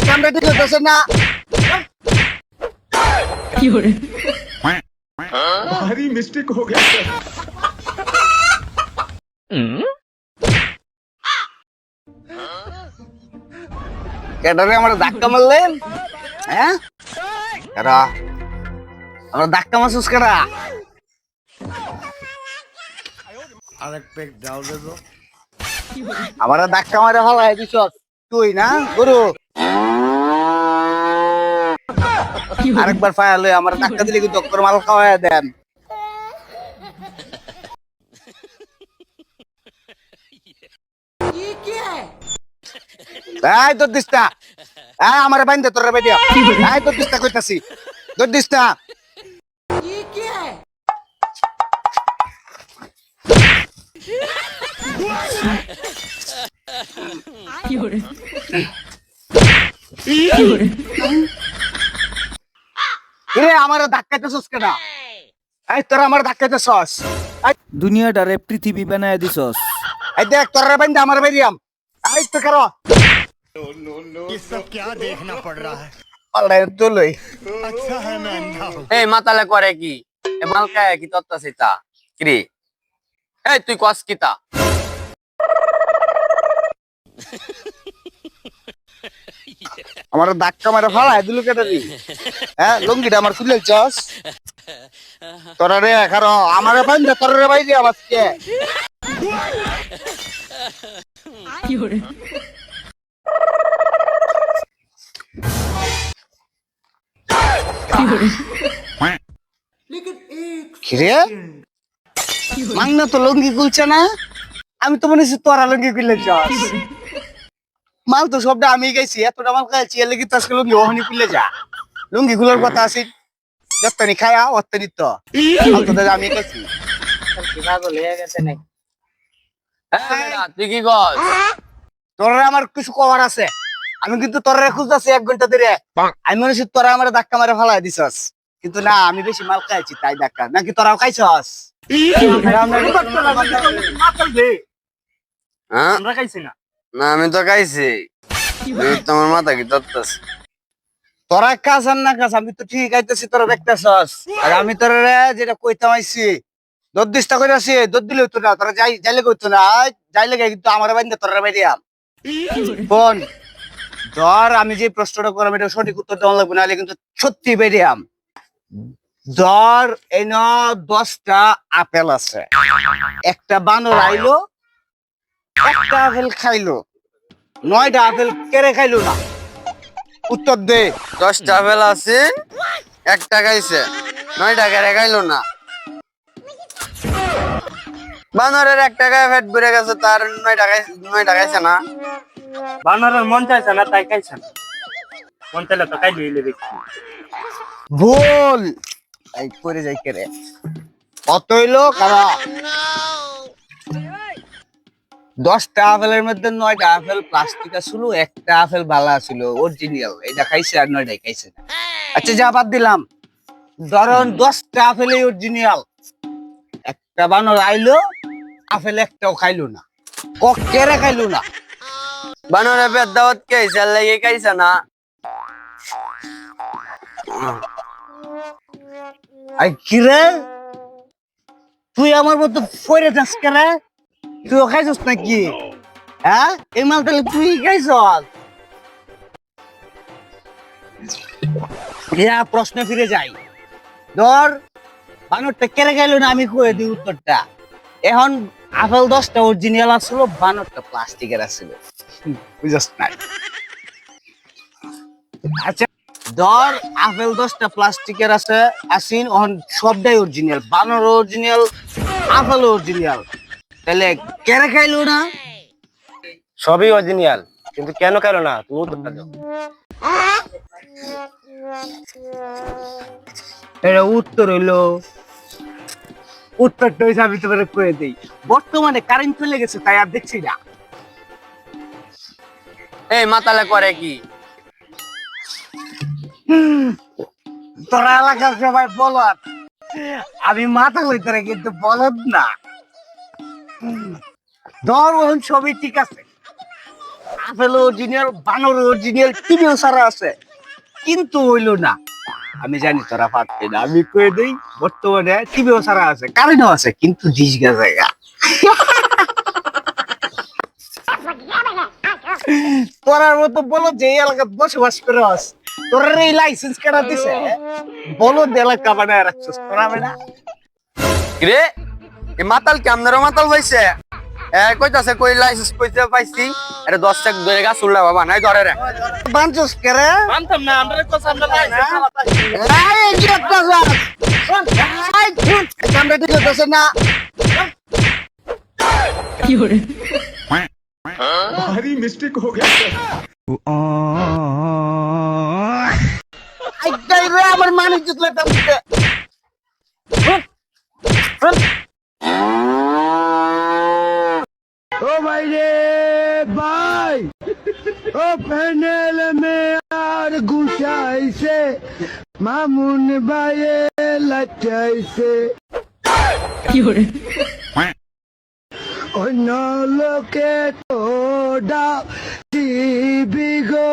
সামনে ঠিক হতেছে না। भारी मिस्टेक हो गया सर। কেডারে আমার ধাক্কা মারলেন? হ্যাঁ কেডা আমার ধাক্কা মারছিস কেডা? আরেক পেক ডাল দে তো। আমার ধাক্কা মারে ফেলাই দিছস তুই না গুরু? আরেকবার ফায়ার লই আমার ধাক্কা দিলে কিন্তু তোর মাল খাওয়ায় দেন। এই তোর দিস্তা, এই আমার বাইন্দে তোর বেডিয়া, এই তোর দিস্তা কইতাছি, তোর দিস্তা। কিরে আমার ধাক্কাইতেছস কেডা? এই তোর আমার ধাক্কাইতেছস? দুনিয়াটারে পৃথিবী বানায় দিছস। এই দেখ তোর বাইন্দে আমার বেরিয়াম, এই তো করো ये सब क्या देखना पड़ रहा है। আল্লাহ তুলই। अच्छा है मैं अंधा हूँ। এই মাতালে করে কি এ মালকায় কি তত্ত্ব সিতা কিরে এই তুই কস কিতা আমার ধাক্কা মারে ফালাই দিলু কেটে দি। হ্যাঁ লুঙ্গিটা আমার খুলে চস তোরা রে খারো আমার বাইন্দে তোর রে বাইরে আজকে। কিরে মাংনা তো লুঙ্গি খুলছে না, আমি তো মনে হচ্ছে তোরা লুঙ্গি খুলে চস। মাল তো সবটা আমি গাইছি, এতটা মাল খাইছি এর লাগি তো আজকে লুঙ্গি ওখানে খুলে যা। লুঙ্গি খুলার কথা আছে যত্তানি খায়া অত্তানি তো মাল তো দাদা আমি গাইছি। তুই কি কস তোরা আমার কিছু কভার আছে, আমি কিন্তু তোরা খুঁজতেছি 1 ঘন্টা ধরে। আমি মনে হচ্ছে তোরা আমার ধাক্কা মারে ফালাই দিছস, কিন্তু না আমি বেশি মাল খাইছি তাই ধাক্কা, নাকি তোরাও খাইছস? হ্যাঁ আমরা খাইছি না। না আমি তো খাইছি তোমার মাথা কি তত্ত্ব তোরা কাজ আর না কাজ আমি তো ঠিক খাইতেছি, তোরা দেখতেছস। আর আমি তোরা যেটা কইতাম আইছি দদ্দিস্তা কইতাছি, দদ দিলে হইতো না, তোরা যাইলে কইতো না, যাইলে কিন্তু আমার বাইন্দে তোরা বাইরিয়াম। কোন ধর আমি যে প্রশ্নটা করলাম এটা সঠিক উত্তর দেওয়া লাগবে, নাহলে কিন্তু সত্যি বেরিয়াম। ধর এই 10টা আপেল আছে, একটা বানর আইলো, একটা আপেল খাইলো, 9টা আপেল কেড়ে খাইলো না। উত্তর দে। 10টা আপেল আছে একটা খাইছে 9টা কেড়ে খাইলো না বানরের একটা গায়ে ফেট ভরে গেছে তার 9টা খাইছে না বানরের মন চাইছে না তাই খাইছে না, মন চাইলে তো খাই লইলে দেখি। ভুল এই করে যাই কেড়ে কত হইলো কারা? 10টা আপেলের মধ্যে 9টা আপেল প্লাস্টিক ছিল, একটা আপেল বালা ছিল অরিজিনাল, এটা খাইছে আর 9টাই খাইছে না। আচ্ছা যা বাদ দিলাম, ধরুন 10টা আপেল অরিজিনাল, একটা বানর আইলো, আপেল একটাও খাইলো না, কেড়ে খাইলো না? বানরের পেট দাওয়াত খাইছে আর লাগে খাইছে না আই কিরে তুই আমার মতো পড়ে যাস কেরে? তুইও খাইছস নাকি? হ্যাঁ এই মাল তাহলে তুই খাইছস? প্রশ্ন ফিরে যাই, ধর বানরটা কেড়ে গেল না, আমি কয়ে দিই উত্তরটা। এখন আপেল 10টা অরিজিনাল আসলো, বানরটা প্লাস্টিকের আসলো, বুঝছস না? আচ্ছা ধর আপেল 10টা প্লাস্টিকের আছে আসিন, সবটাই অরিজিনাল, বানর অরিজিনাল, আপেল অরিজিনাল, তাহলে কেড়ে খাইলো না? সবই অরিজিনাল, কিন্তু কেন খাইলো না তুমি উত্তরটা দাও। এটা উত্তর হইলো, উত্তরটা হইছে আমি তোমার কয়ে দিই, বর্তমানে কারেন্ট চলে গেছে তাই আর দেখছি না। এই মাতালে করে কি তোরা এলাকার সবাই বলদ, আমি মাথা লইতে কিন্তু বলদ না। ধর ওহন ছবি ঠিক আছে, আপেল অরিজিনাল, বানর অরিজিনাল, টিভিও সারা আছে, কিন্তু হইলো না। আমি জানি তোরা পারবি না, আমি কয়ে দিই বর্তমানে টিভিও সারা আছে, কারেন্টও আছে, কিন্তু ডিসগা জায়গা। তোরার মতো বলো যে এই এলাকায় বসবাস করে আস, তোরা এই লাইসেন্স কেনা দিছে, বলো এলাকা বানায় রাখছিস তোরা বেটা। কিরে এ মাতাল কি আপনারও মাতাল পাইছে? কইতাছে কই লাইসেন্স কইতে পাইছি, আরে 10 টাকা ধরে গা চুল্লা বাবা নাই ধরে রে। বাঞ্চস করে মানতাম না, আমরা তো সামনে লাইসেন্স এই যে একটা যা এই আমরা দিকে দছে না भारी मिस्टेक हो गया सर। আইতাই রে আমার মানিক জুতলে তামতে। ও ভাই রে ভাই, ও প্যানেল মে আর গুছাইছে, মামুন ভাইয়ে লাচাইছে, অন্য লোকে তো ডা টিভি গো